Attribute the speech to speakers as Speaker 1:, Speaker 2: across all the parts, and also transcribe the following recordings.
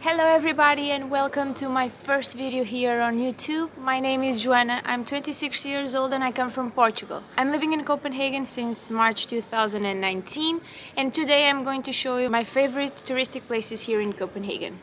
Speaker 1: Hello everybody and welcome to my first video here on YouTube. My name is Joana, I'm 26 years old and I come from Portugal. I'm living in Copenhagen since March 2019 and today I'm going to show you my favorite touristic places here in Copenhagen.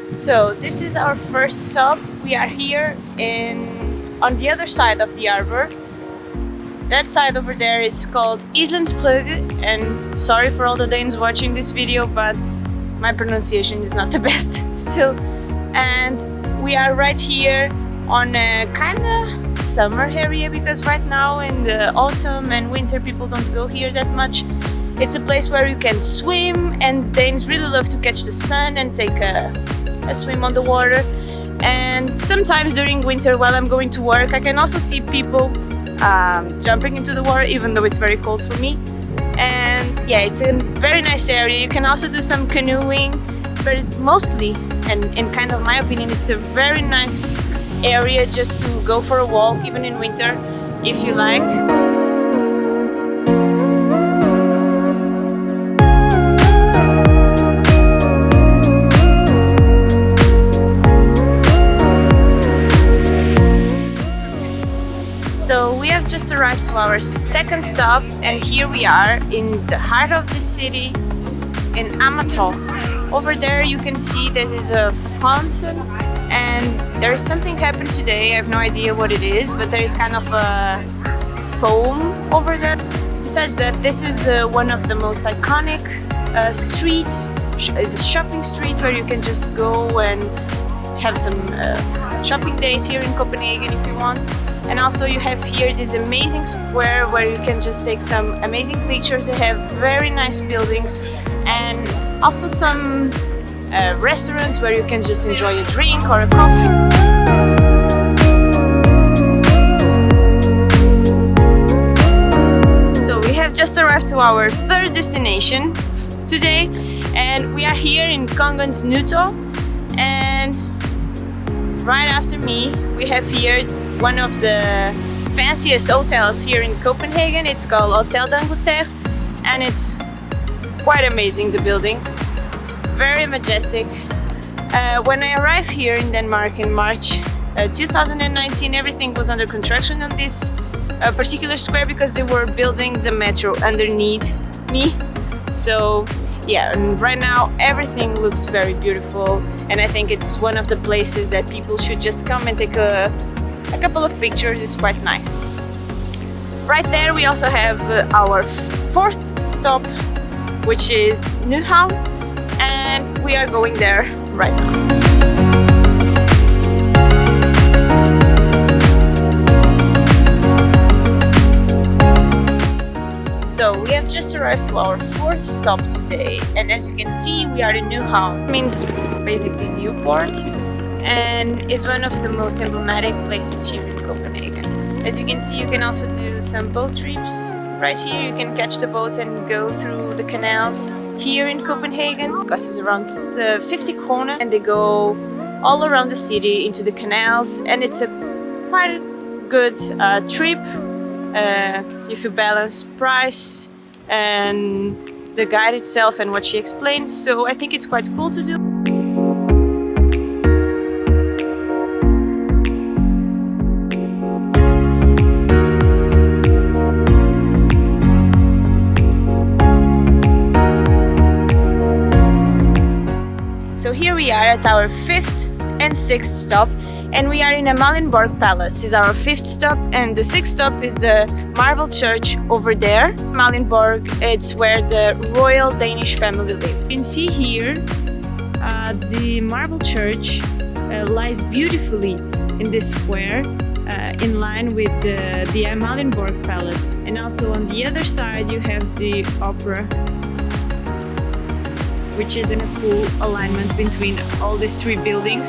Speaker 1: So this is our first stop. We are here on the other side of the harbor. That side over there is called BRYGGE, and sorry for all the Danes watching this video, but my pronunciation is not the best still. And we are right here on a kind of summer area because right now in the autumn and winter people don't go here that much. It's a place where you can swim, and Danes really love to catch the sun and take a swim on the water. And sometimes during winter while I'm going to work I can also see people jumping into the water even though it's very cold for me. And yeah, it's a very nice area. You can also do some canoeing, but mostly, and in kind of my opinion, it's a very nice area just to go for a walk even in winter if you like. So we have just arrived to our second stop and here we are in the heart of the city in AMAGERTORV. Over there you can see there is a fountain and there is something happened today. I have no idea what it is, but there is kind of a foam over there. Besides that, this is one of the most iconic streets. It's a shopping street where you can just go and have some shopping days here in Copenhagen if you want. And also you have here this amazing square where you can just take some amazing pictures. They have very nice buildings and also some restaurants where you can just enjoy a drink or a coffee. So we have just arrived to our third destination today and we are here in KONGENS NYTORV, and right after me we have here one of the fanciest hotels here in Copenhagen. It's called Hotel d'Angleterre and it's quite amazing, the building. It's very majestic. When I arrived here in Denmark in March 2019, everything was under construction on this particular square because they were building the metro underneath me. So yeah, and right now everything looks very beautiful and I think it's one of the places that people should just come and take a couple of pictures. Is quite nice. Right there we also have our fourth stop, which is NYHAVN, and we are going there right now. So we have just arrived to our fourth stop today, and as you can see we are in NYHAVN. It means basically Newport, and is one of the most emblematic places here in Copenhagen. As you can see, you can also do some boat trips. Right here you can catch the boat and go through the canals here in Copenhagen. It costs around 50 kroner and they go all around the city into the canals, and it's a quite good trip if you balance price and the guide itself and what she explains. So I think it's quite cool to do. So here we are at our fifth and sixth stop, and we are in AMALIENBORG Palace. This is our fifth stop, and the sixth stop is the Marble Church over there. AMALIENBORG, it's where the royal Danish family lives. You can see here the Marble Church lies beautifully in this square in line with the AMALIENBORG Palace. And also on the other side you have the opera, which is in a cool alignment between all these three buildings.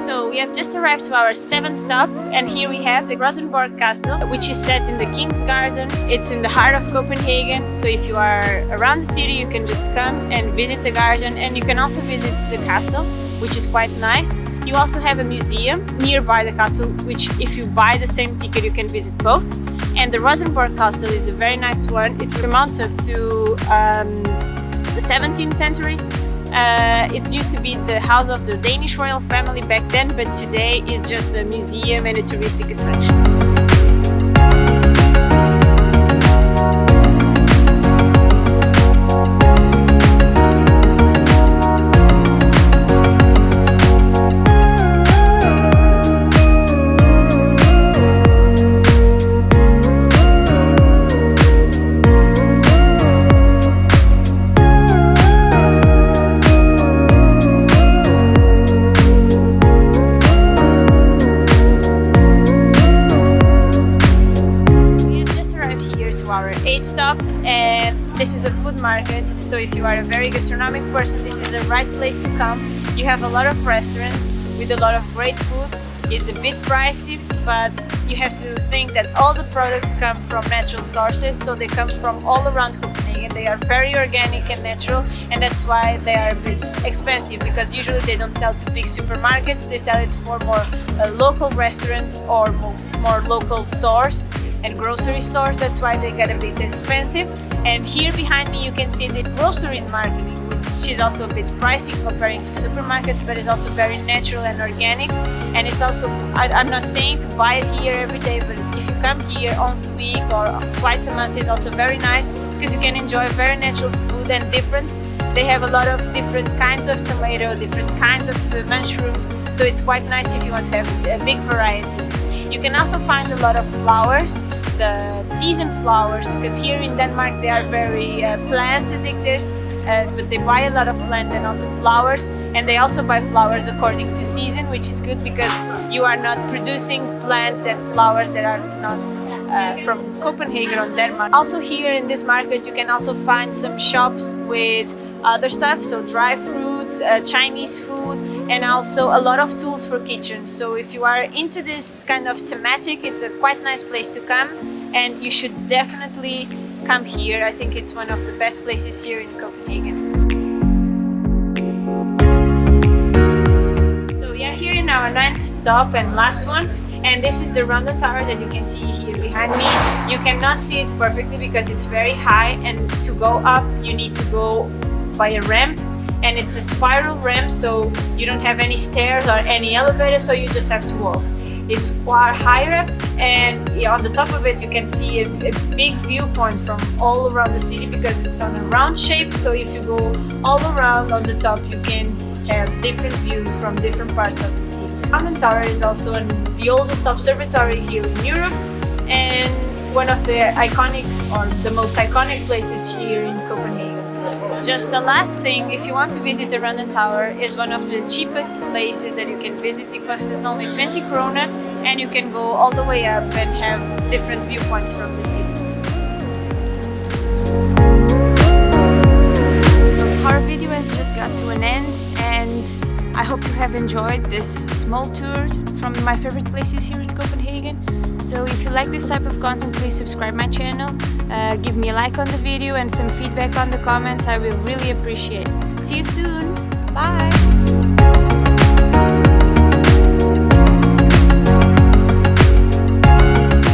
Speaker 1: So we have just arrived to our 7th stop, and here we have the Rosenborg Castle, which is set in the King's Garden. It's in the heart of Copenhagen, so if you are around the city you can just come and visit the garden, and you can also visit the castle, which is quite nice. You also have a museum nearby the castle, which if you buy the same ticket you can visit both. And the Rosenborg Castle is a very nice one. It remonts us to the 17th century. It used to be the house of the Danish royal family back then, but today is just a museum and a touristic attraction. Our 8th stop, and this is a food market, so if you are a very gastronomic person, this is the right place to come. You have a lot of restaurants with a lot of great food. It's a bit pricey, but you have to think that all the products come from natural sources, so they come from all around Copenhagen. They are very organic and natural, and that's why they are a bit expensive, because usually they don't sell to big supermarkets. They sell it for more local restaurants or more local stores and grocery stores. That's why they get a bit expensive. And here behind me you can see this groceries market, which is also a bit pricey comparing to supermarkets, but it's also very natural and organic. And it's also, I'm not saying to buy it here every day, but if you come here once a week or twice a month, it's also very nice, because you can enjoy very natural food and different. They have a lot of different kinds of tomato, different kinds of mushrooms, so it's quite nice if you want to have a big variety. You can also find a lot of flowers, the season flowers, because here in Denmark they are very plant addicted, but they buy a lot of plants and also flowers, and they also buy flowers according to season, which is good because you are not producing plants and flowers that are not from Copenhagen or Denmark. Also here in this market you can also find some shops with other stuff, so dry fruits, Chinese food, and also a lot of tools for kitchen. So if you are into this kind of thematic, it's a quite nice place to come, and you should definitely come here. I think it's one of the best places here in Copenhagen. So we are here in our 9th stop and last one, and this is the RUNDETARN that you can see here behind me. You cannot see it perfectly because it's very high, and to go up you need to go by a ramp, and it's a spiral ramp, so you don't have any stairs or any elevator, so you just have to walk. It's quite higher up, and on the top of it you can see a big viewpoint from all around the city, because it's on a round shape, so if you go all around on the top you can have different views from different parts of the city. RUNDETARN is also the oldest observatory here in Europe, and one of the iconic or the most iconic places here in Copenhagen. Just the last thing, if you want to visit the RUNDETARN, is one of the cheapest places that you can visit. It costs only 20 krona, and you can go all the way up and have different viewpoints from the city. Our video has just got to an end, and I hope you have enjoyed this small tour from my favorite places here in Copenhagen. So if you like this type of content, please subscribe my channel, give me a like on the video and some feedback on the comments. I will really appreciate it. See you soon. Bye.